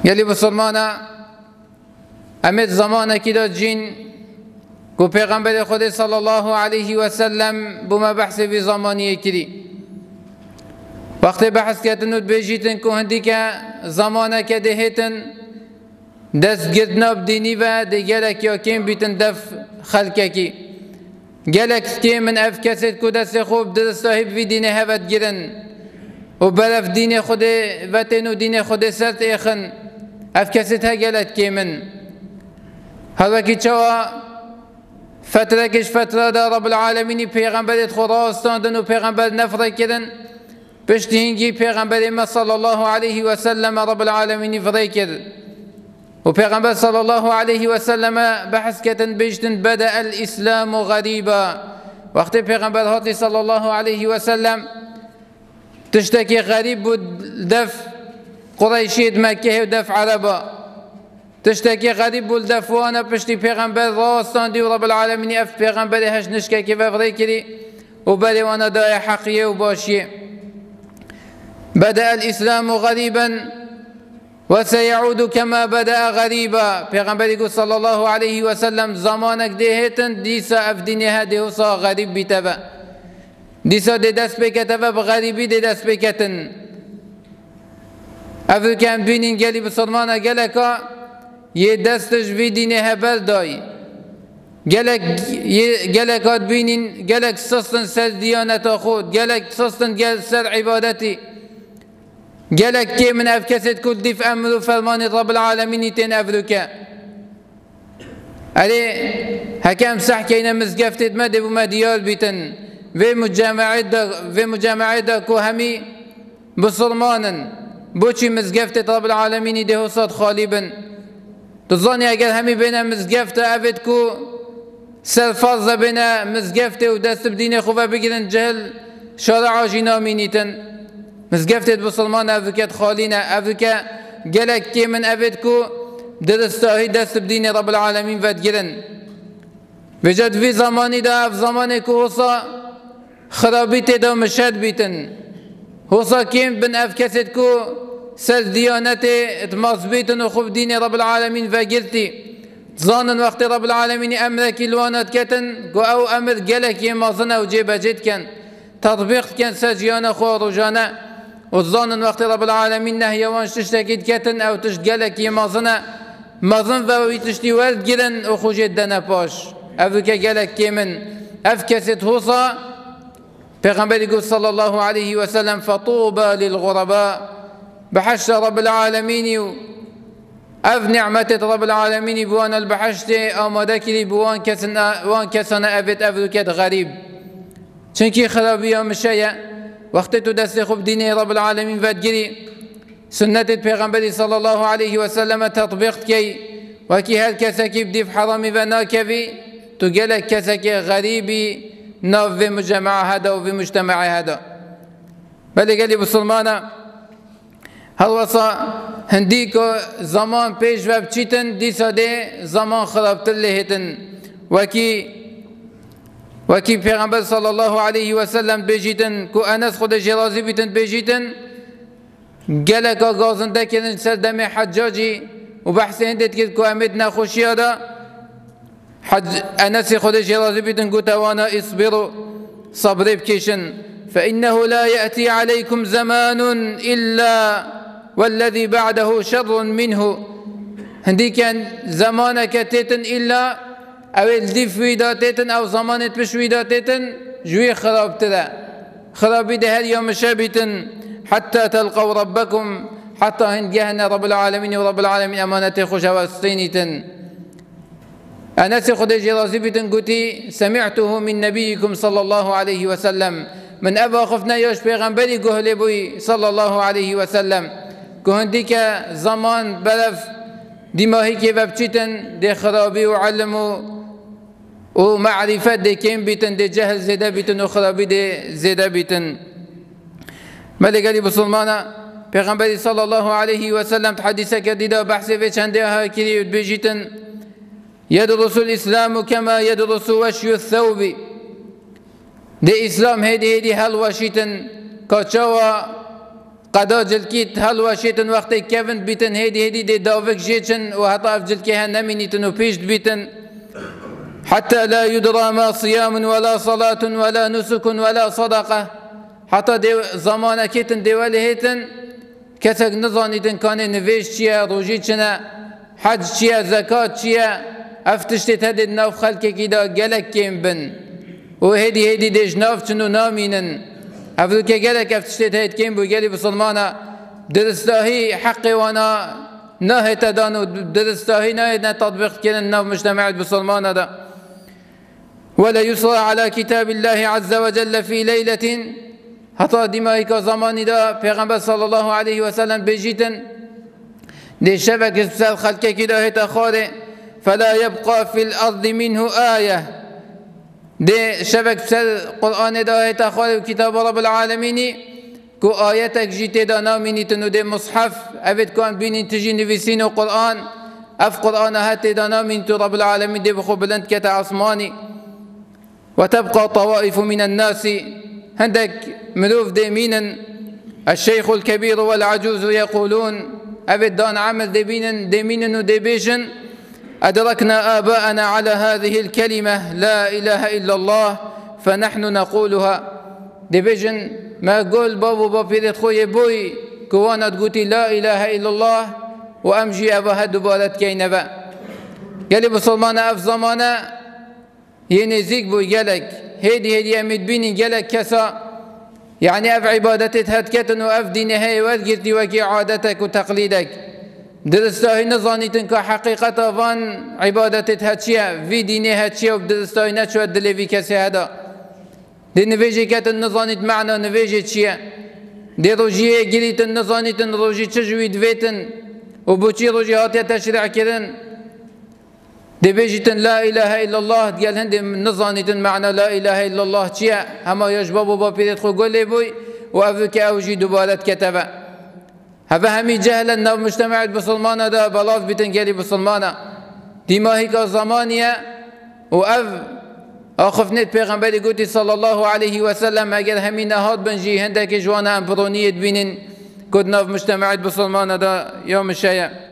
يلي بسلمانا امت زمانه كده جين کو پیغمبر خود صلی الله علیه و سلم بما بحث في زمانیه کری وقت بحث کردن و بیجیتن که هندی که زمانه که دهیتن دست گردنا بدینی و دیگرک یا کم بیتن دف خلقه کی گلک که من اف کسید که دست خوب دست صاحب وی دین هفت گرن و برف دین خود وطن و دین خود سرت ایخن اف کسید ها گلک که من هذا کی چوا فتره کش فتره دا رب العالمین پیغمبرت خدا استاندن و پیغمبر نفره کردن پشت هنگی پیغمبر ما صلی الله علیه و سلم رب العالمین فره کرد و پیغمبر صلی الله علیه و سلم بحث کردن بیشتن بدأ الاسلام غریبا وقتی پیغمبر هاتی صلی الله علیه و سلم تشتکی غریب بود دف قریشید مکه و دف عربا تشتكي غريب بولدف وانا بشتي پیغمبر راستان دي رب العالمين اف پیغمبر هش نشكا كيف افضي كري وبالي وانا داي حقية وباشية بدأ الإسلام غريبا وسيعود كما بدأ غريبا پیغمبر يقول صلى الله عليه وسلم زمانك ديهتن ديسا اف دينها ديوسا غريب بيتبا ديسا دي دست بكتبا بغريبي دي دست بكتن افو كان بينين قالي بصرمانا قالكا یه دستش وی دینه هبر دای گلک هات بینین گلک سستن سر دیانت خود گلک سستن گل سر عبادتی گلک که من افکست کل دیف امر و فرمان رب العالمین تین افروکه علی حکم صح که مزگفتت مده و مدیال بیتن و مجامعه دا که همی بسلمانن بوچی مزگفتت رب العالمین ده صد خالیبن تظني اگر همي بين مزقفته افد كو سرفاز بين مزقفته ودست بدين خوفا بگیرن جهل شارع جينا مينيتن مزقفته بسلمان افكت خالينا افكا جلك كي من افد كو درستاهي دست بدين رب العالمين فدگیرن وجد في زماني دا في زماني كو هصا خرابيت دا مشهد بيتن هصا كيم بن افكست كو سر ديانته اتماس بيتن وخوف دين رب العالمين فقلتي ظانا وقت رب العالمين امرك الوانات كتن او امر قلك يمازنا وجيب جد كان تطبيق كان سجيانا خو رجانا وظانا وقت رب العالمين نهيوان تشتكيد كتن او تشقلك يمازنا مازن فوي تشتي ورد جلن وخوجد دنا باش افكا قلك كيمن افكست هوصا پیغمبر يقول صلى الله عليه وسلم فطوبى للغرباء بحشت رب العالمين اف نعمة رب العالمين بوان البحشت او مدكري بوان كسنا افت افركت غريب چنكي خرابية مشايا وقت دست خوب دين رب العالمين فدقري سنة پیغمبر صلى الله عليه وسلم تطبيق كي وكي هل كسكي بديف حرامي وناكبي تقلك كسكي غريبي ناف في مجمع هذا وفي مجتمع هذا بل قال لي بسلمانا هلوسا هنديكو زمان پیش و بچیتن دیسا ده زمان خرابتر لهتن وكي پیغمبر صلى الله عليه وسلم بيجيتن كو انس خود جرازي بيتن بيجيتن گلکا غازنده کردن سر دم حجاجي وبحث هندت كد كو امد نخوشي هذا انس خود جرازي بيتن كو توانا اصبروا صبر بكيشن فإنه لا يأتي عليكم زمان إلا والذي بعده شر منه هندي كان زمانك تيتن إلا أو الدف ويدا تيتن أو زمانت مش ويدا تيتن جوي خراب تلا خراب ده اليوم شابتن حتى تلقوا ربكم حتى هند جهنا رب العالمين ورب العالمين أمانة خوش وستينتن أنا سيخد جرازي بتن قتي سمعته من نبيكم صلى الله عليه وسلم من أبا خفنا يوش پیغمبری گهلی بوی صلى الله عليه وسلم كهندي زمان بلف دماهي كي ببچيتن دي خرابي وعلم ومعرفة دي كيم بيتن دي جهل زيدا بيتن وخرابي دي زيدا بيتن ملك علي بسلمانا پیغمبری صلى الله عليه وسلم تحديثة كديدا بحثي في چنده كري بيجيتن يدرس الإسلام كما يدرس وشي الثوب دي اسلام هيدي هل وشيتن كاتشوا قدا جلكيت هلوا شيتن وقت كيفن بيتن هيدي دي دافك جيتن وهطاف جلكيها نمينيتن وبيشت بيتن حتى لا يدرى ما صيام ولا صلاة ولا نسك ولا صدقة حتى دي زمان كيتن ديوالي هيتن كسك نظانيتن كان نفيش چيا روجي چنا حج چيا زكاة چيا افتشتت هدي ناف خلق كيدا گلك كيم بن وهدي ديش ناف چنو نامينن افدو كي گلك افتشتت هيد كيم بو گلي بسلمانا درستاهي حقي وانا ناهي تدانو درستاهي ناهي تطبيق كنن ناف مجتمعات بسلمانا دا ولا يصلى على كتاب الله عز وجل في ليلة حتى دمائك زماني دا پیغمبر صلى الله عليه وسلم بجيتن دي شبك بسال خلقه كده هتخاره فلا يبقى في الأرض منه آية دي شبك بسال قرآن دا هتخاره كتاب رب العالمين كو آياتك جيته دا ناميني تنو دي مصحف أبد كان بيني تجي نفسين قرآن أف قرآن هاتي دا ناميني تو رب العالمين دي بخو بلند كتا عصماني وتبقى طوائف من الناس عندك ملوف ديمينا الشيخ الكبير والعجوز يقولون أبد دان عمل ديمينا وديبيشن أدركنا آباءنا على هذه الكلمة لا إله إلا الله فنحن نقولها ديبيشن ما قول بابو بابيرت خوي بوي كوانا تقولي لا إله إلا الله وأمجي أبا هدو بالت كينبا قال بسلمان أف زمانا ينزيك بوي قالك هيدي أمد بيني قالك كسا يعني أف عبادتك هتكتن وأف دينها وذكرتي وكي عادتك وتقليدك درستاهي نظانيتن كحقيقة فان عبادتك هتشيا في دينها هتشيا وبدرستاهي نتشوى الدليفي كسي هذا دي نفيجي كتن نظانيت معنا نفيجي تشيا دي روجيه قليتن نظانيتن روجي تشجوي دفيتن وبوشي روجي هاتيا تشريع كذن دي بيجيتن لا إله إلا الله قال هندي نظانيتن معنى لا إله إلا الله تشيا هما يجبابوا بابيرت خو قول لي بوي وأفك أوجي دبالت كتبا هذا همي جهلا نو مجتمع بسلمانا دا بلاف بيتن قالي بسلمانا دي ما هيك زمانية وأف أخفنت پیغمبر قوتي صلى الله عليه وسلم أجل همي نهاد بنجي هندك جوانا أمبرونية بينن كود نو مجتمع بسلمانا دا يوم الشيء